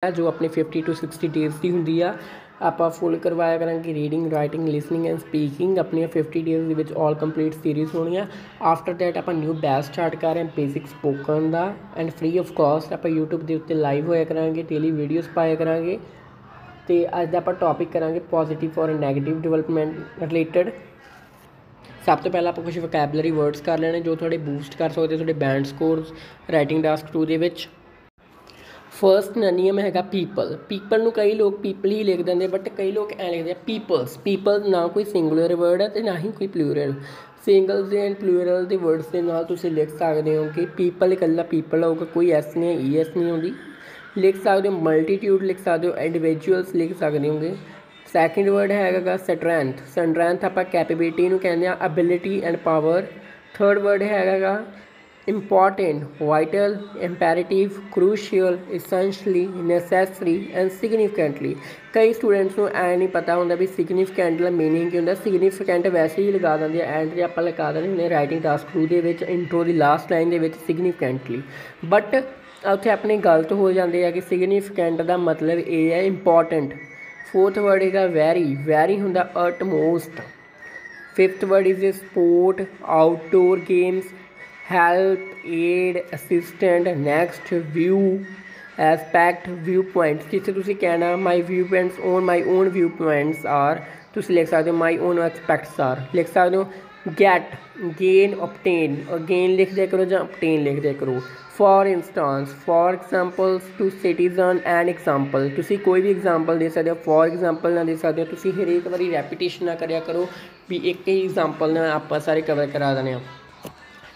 जो अपने 50 to 60 days की होंगी आ। आप फुल करवाया करांगे reading writing listening and speaking अपनी 50 डेज़ के ऑल कंप्लीट सीरीज़ होनी है। आफ्टर दैट आप न्यू बैच स्टार्ट कर रहे हैं बेसिक स्पोकन का एंड फ्री ऑफ कॉस्ट आप यूट्यूब के उत्ते लाइव होया करांगे डेली वीडियोज़ पाया करांगे। तो अज आप टॉपिक करांगे पॉजिटिव और नैगेटिव डिवेलपमेंट रिलेटेड। सब तो पहले आप कुछ वोकैबलरी वर्ड्स कर लेने जो थोड़े बूस्ट कर सकते थोड़े बैंड स्कोर्स राइटिंग टास्क 2 के। फर्स्ट नियम हैगा पीपल ਨੂੰ कई लोग पीपल ही लिख देंगे बट कई लोग ऐ लिखते हैं पीपल ना कोई सिंगुलर वर्ड है तो ना ही कोई प्लूरल। सिंगल एंड प्लूरल के वर्ड्स के नाल तुसीं लिख सकते हो कि पीपल इकल्ला पीपल होगा कोई एस नहीं है ई एस नहीं होती। लिख सकते हो मल्टीट्यूड लिख सकते हो इंडिविजुअल्स लिख सकते होंगे। सैकेंड वर्ड हैगा स्ट्रैंथ आप कैपेबिलिटी कहते हैं ability and power. Third word हैगा important vital imperative crucial essentially necessary and significantly। कई स्टूडेंट्स को ऐ नहीं पता होंगे भी सिग्निफिकेंट का मीनिंग की होंगे। सिग्निफिकेंट वैसे ही लगा देंगे एंड जो आप लगा देंगे राइटिंग टास्क 2 के इंट्रो की लास्ट लाइन के सिग्निफिकेंटली बट उत्थे अपने गलत हो जाते हैं कि सिग्निफिकेंट का मतलब ये है इंपॉर्टेंट। फोर्थ वर्ड है वैरी होंगे utmost. Fifth word is support outdoor games help aid assistant next view aspect view points जिसे तुम कहना my view points on my own view points आर तुम लिख सकते हो माई ओन एस्पैक्ट्स आर लिख सकते हो। गैट गेन ऑप्टेन और गेन लिख दिया करो या ऑप्टेन लिख दिया करो। For instance for examples to citizen and example तुम कोई भी एग्जाम्पल दे सकते हो फॉर एग्जाम्पल ना दे सकते हो तुम हरेक बारी रैपीटेशन ना करा करो भी एक ही एग्जाम्पल ना आप सारे कवर करा देने।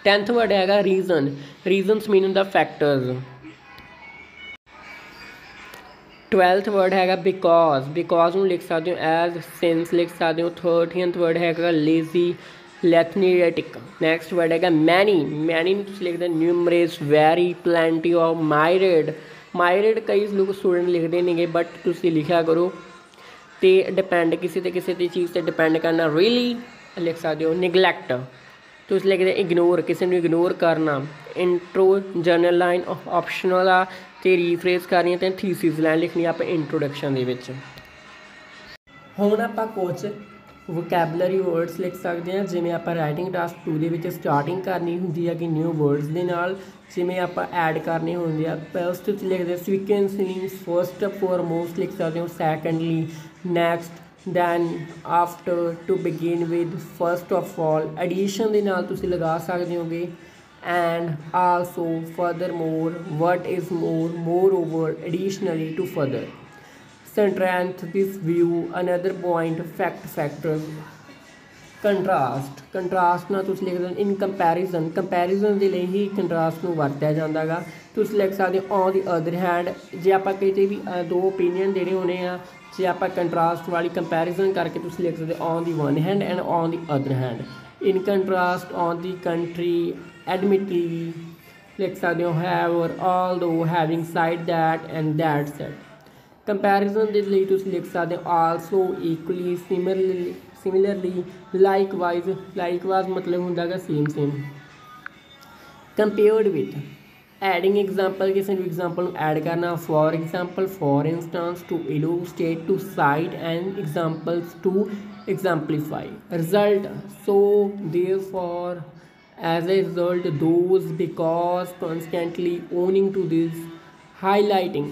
10th वर्ड हैगा रीजनस मीन होंगे फैक्टर्स। 12th वर्ड हैगा बिकॉज लिख सकते हो एज सिंस लिख सकते हो। 13th वर्ड हैगा लेजी लेथनीटिक। नैक्सट वर्ड हैगा मैनी लिखते न्यूमरस वैरी प्लेंटी ऑफ मायरेड कई लोग स्टूडेंट लिखते नहीं गए बट तुम लिखा करो। तो डिपेंड किसी चीज़ से डिपेंड करना रियली लिख सकते हो। निगलैक्ट तो इसलिए कहते इग्नोर किसी ने इग्नोर करना। इंट्रो जर्नल लाइन ऑप्शनल आ तो रीफ्रेज करनी तो थीसिस लाइन लिखनी आप इंट्रोडक्शन के। हुण आप कुछ वोकैबलरी वर्ड्स लिख सकते हैं जिमें आप राइटिंग टास्क 2 के स्टार्टिंग करनी होंगी है कि न्यू वर्ड्स के नाल जिमें आप ऐड करने होंगे आ। फस्ट लिखते सिक्वेंसली फस्ट फॉरमोस्ट लिख सकते हो। Secondly next then after to begin with first of all addition के नाल तुसीं लगा सकते होगे and also furthermore what is moreover additionally to further strength this view another point factors. Contrast ना तुम लिख दें इन कंपैरिजन के लिए ही कंट्रास्ट में वरत्या जाता गा। तुम लिख सकते हो ऑन द अदर हैंड जे आप किसी भी दो ओपीनियन देने होने आ जे आप कंट्रास्ट वाली कंपैरिजन करके तुम लिख सकते on the one hand and on the other hand. In contrast on the contrary admittedly लिख सकते हो have although having said that and that said. Comparison के लिए तुम लिख सकते हो आलसो इक्वली सिमिलरली लाइकवाइज मतलब होंगे same. Compared with adding example किसी एग्जाम्पल ऐड करना for example for instance to illustrate to cite and examples to exemplify. Result so therefore as a result thus because constantly owing to this. Highlighting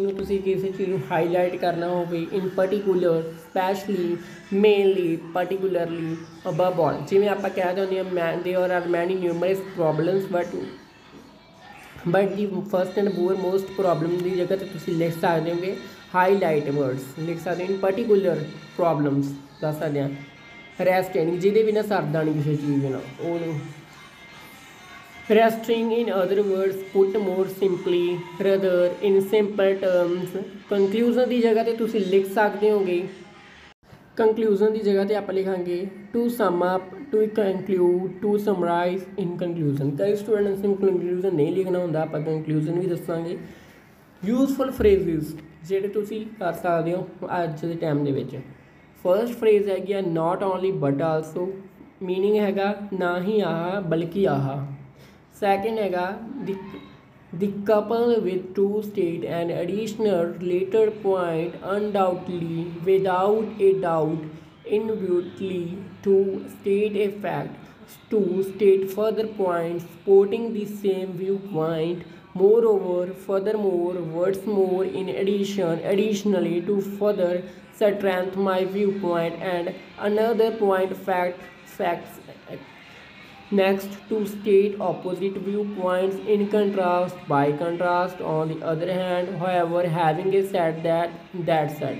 में किसी चीज़ को highlight करना हो in particular especially mainly particularly above all जिमें आप कहते होंगे there are many numerous problems but the first and most problem की जगह तो लिख सकते होंगे हाईलाइट वर्ड्स लिख सकते इन पर्टिकुलर प्रॉब्लम्स दस सकते हैं। रेस्टिंग जिदे बिना सरदा नहीं किसी चीज़ ना वो resting in other words put more simply rather in simple terms. Conclusion की जगह तो तुम लिख सकते होगे कंक्लूजन की जगह तो आप लिखांगे to sum up to conclude to summarise in conclusion. कई स्टूडेंट्स ने कंक्लूजन नहीं लिखना होंगे आप कंक्लूजन भी दसांगे। यूजफुल फ्रेजिज जोड़े तुम कर सकते हो अज के टाइम के। फर्स्ट फ्रेज हैगी not only but also meaning हैगा ना ही आह बल्कि आह। सैकेंड हैगा The couple with two state an additional related point undoubtedly, without a doubt, inevitably to state a fact, to state further points supporting the same viewpoint. Moreover, furthermore, what's more, in addition, additionally to further strengthen my viewpoint and another point facts next to state opposite viewpoints in contrast. By contrast, on the other hand, however, having a said that said,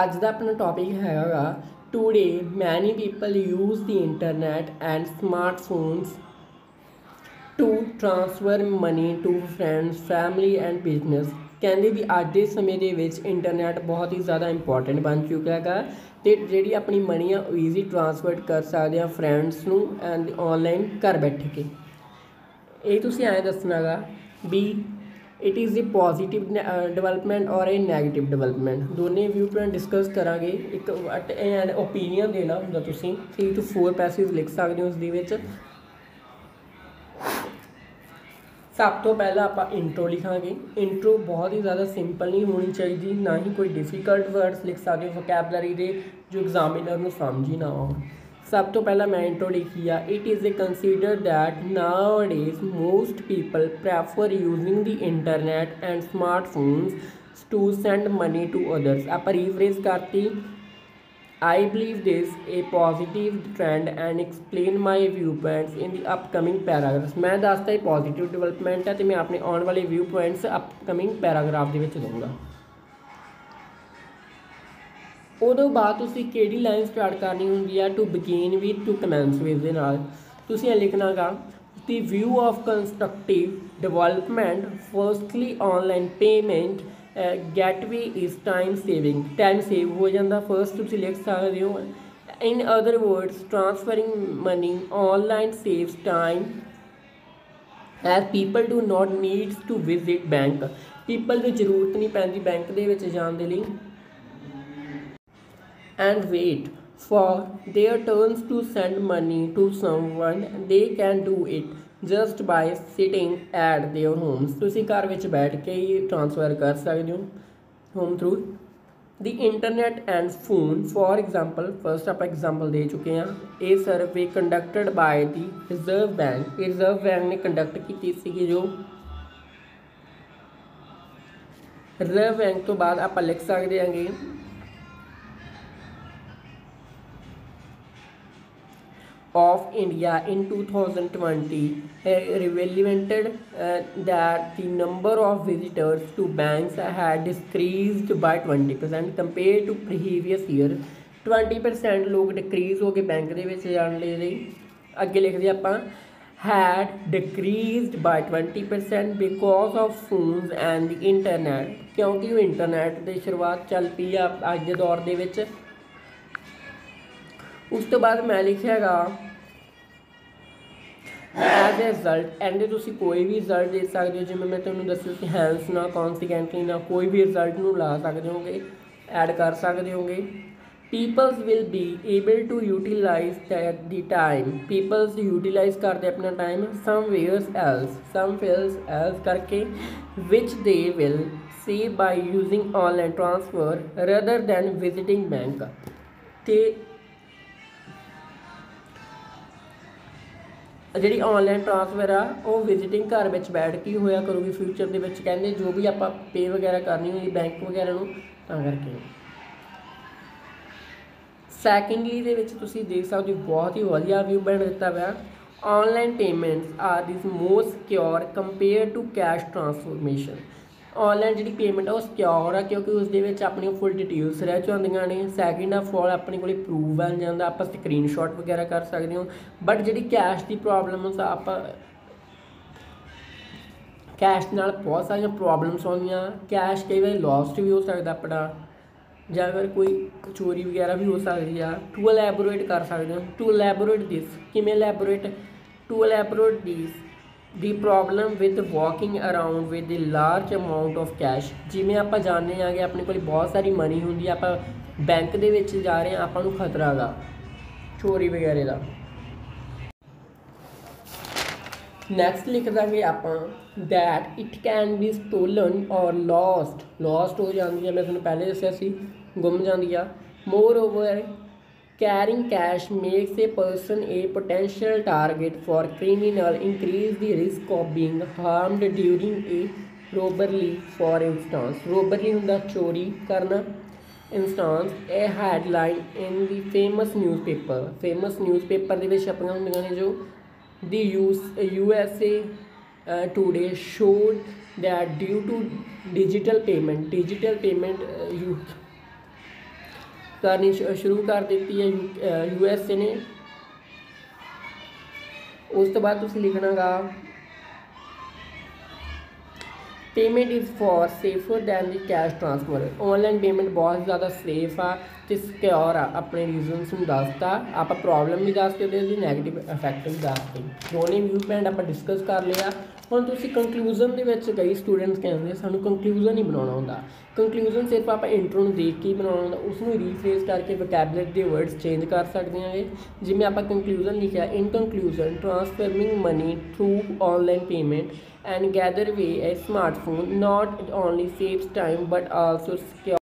ਅੱਜ ਦਾ ਆਪਣਾ topic ਹੈਗਾ today many people use the internet and smartphones to transfer money to friends family and business. ਕਹਿੰਦੇ ਵੀ ਅੱਜ ਦੇ ਸਮੇਂ ਦੇ ਵਿੱਚ ਇੰਟਰਨੈਟ ਬਹੁਤ ਹੀ ਜ਼ਿਆਦਾ ਇੰਪੋਰਟੈਂਟ ਬਣ ਚੁੱਕਾ ਹੈਗਾ ਅਤੇ ਜਿਹੜੀ ਆਪਣੀ ਮਨੀ ਆ ਉਹ ਈਜ਼ੀ ਟ੍ਰਾਂਸਫਰ ਕਰ ਸਕਦੇ ਆ ਫਰੈਂਡਸ ਨੂੰ ਐਂਡ ਔਨਲਾਈਨ ਘਰ ਬੈਠ ਕੇ। ਇਹ ਤੁਸੀਂ ਐਂ ਦੱਸਣਾ ਗਾ ਵੀ it is a positive development और ए नैगेटिव डिवेलपमेंट दोनों व्यू पॉइंट डिस्कस करांगे। एक एंड ओपीनियन देना होंगे तुसीं 3 to 4 पैसेज लिख सकते हो उस दी विच। सब तो पहला आपां इंट्रो लिखांगे। इंट्रो बहुत ही ज़्यादा सिंपल नहीं होनी चाहिए, ना ही कोई डिफिकल्ट वर्ड्स लिख सकते हो वोकैबलरी दे जो एग्जामिनर नूं समझ ही ना आउण। सब तो पहला मैं इंट्रो लिखी आ it is a consider that nowadays most people prefer using the internet and smartphones to send money to others. आप रीफ्रेज करती I believe this a positive trend and explain my view points in the upcoming paragraphs. मैं दसता positive development है तो मैं अपने आने वाले व्यू पॉइंट्स अपकमिंग पैराग्राफ के दूँगा। उदों बाद तुसीं किहड़ी लाइन स्टार्ट करनी होंदी है to begin with to commence with दे नाल तुसीं लिखना गा the view of constructive development firstly online payment gateway is time saving. Time save हो जाता फर्स्ट तुसीं लिख सकते हो। In other words transferring money online saves time as people do not needs to visit bank. People की जरूरत नहीं पैंदी बैंक दे विच जाण दे लई and wait for their turns to send money to someone। they can do it just by sitting at their homes। तुसी घर विच बैठ के ही ट्रांसफर कर सकते हो home through the internet and phone. For example first आप एग्जाम्पल दे चुके हैं। ये सर्वे conducted by the reserve bank. Reserve bank ने कंडक्ट की सी जो रिजर्व बैंक तो बाद आप लिख सकते हैं of India in 2020 revealed that the number of visitors to banks had decreased by 20% compared to previous year। 20% लोग डिक्रीज हो गए बैंक के विच जाने लई। अगे लिखदे आपां had decreased by 20% because of phones and the internet। क्योंकि वो इंटरनेट की शुरुआत चल पई आ अज दे दौर दे विच। उस तो बाद मैं लिखा गा एज ए रिजल्ट एंड तुसीं कोई भी रिजल्ट दे सकते हो जिवें मैं तुहानूं दस्सिया कि हैंस ना कॉन्सीक्वेंटली ना कोई भी रिजल्ट नूं ला सकते होगे ऐड कर सकते होगे। Peoples will be able to utilise the time. Peoples utilise करते अपना टाइम समवेयर्स एल्स करके which they will save by using online transfer rather than visiting bank. तो जी ऑनलाइन ट्रांसफर आ वो विजिटिंग घर में बैठ के होया करूँगी फ्यूचर के कहते जो भी आप पे वगैरह करनी होगी बैंक वगैरह नूं करके। सैकेंडली दे देख सकते हो बहुत ही वधिया व्यू बन दिता हुआ। Online payments are this most secure compare to cash transformation. Online जी पेमेंट है वो सिक्योर है क्योंकि उस अपनी फुल डिटेल्स रह जांदियां ने। सैकेंड ऑफ ऑल अपने को प्रूफ बन जाता आप स्क्रीन शॉट वगैरह कर सकते हो। बट जी कैश की प्रॉब्लम आप कैश नाल बहुत सारिया प्रॉब्लम्स आउंदियां। कैश कई बार लॉस्ट भी हो सकता अपना या फिर कोई चोरी वगैरह भी हो सकती है। टू एलैबोरेट कर सकते हो टू एलैबोरेट दिस किमें elaborate to elaborate this the problem with walking around with the large amount of cash. जिमें आप जानते हैं कि अपने को बहुत सारी मनी होंगी आप बैंक के जा रहे हैं आपू खतरा गा चोरी वगैरह का। ਨੈਕਸਟ ਲਿਖ ਦਾਂਗੇ ਆਪਾਂ that it can be stolen ਔਰ ਲੋਸਟ ਹੋ ਜਾਂਦੀ ਹੈ, ਮੈਂ ਤੁਹਾਨੂੰ ਪਹਿਲੇ ਦੱਸਿਆ ਸੀ ਗੁੰਮ ਜਾਂਦੀ ਆ। More over carrying cash makes a person a potential target for criminal, increase the risk of being harmed during a robbery, for instance robbery ਹੁੰਦਾ ਚੋਰੀ ਕਰਨਾ। instance a headline in the famous newspaper ਦੇ ਵਿੱਚ ਛਪੀਆਂ ਹੁੰਦੀਆਂ ਨੇ ਜੋ the USA today showed that due to digital payment करनी शुरू कर दी है USA ने। उस तो बाद तुसीं लिखना गा payment is far safer than the cash transfer. Online payment बहुत ज़्यादा सेफ आ तो सिक्योर आ। अपने रीजनस में दसता, आप प्रॉब्लम भी दस के नैगेटिव इफैक्ट भी दसते, दोनों व्यू पॉइंट आप डिस्कस कर लिया। ਹੁਣ ਤੁਸੀਂ ਕੰਕਲੂਜਨ ਦੇ ਵਿੱਚ ਕਈ ਸਟੂਡੈਂਟਸ ਕਹਿੰਦੇ ਸਾਨੂੰ ਕੰਕਲੂਜਨ ਹੀ ਬਣਾਉਣਾ ਹੁੰਦਾ। ਕੰਕਲੂਜਨ ਸਿਰਫ ਆਪਾਂ ਇੰਟਰੋ ਨੂੰ ਦੇਖ ਕੇ ਹੀ ਬਣਾਉਣਾ ਹੁੰਦਾ, ਉਸ ਨੂੰ ਰੀਫਰੇਜ਼ ਕਰਕੇ ਵੋਕੈਬਲਰੀ ਦੇ ਵਰਡਸ ਚੇਂਜ ਕਰ ਸਕਦੇ ਹਾਂਗੇ। ਜਿਵੇਂ ਆਪਾਂ ਕੰਕਲੂਜਨ ਲਿਖਿਆ, in conclusion transforming money through online payment and gather way a smartphone not only saves time but also secure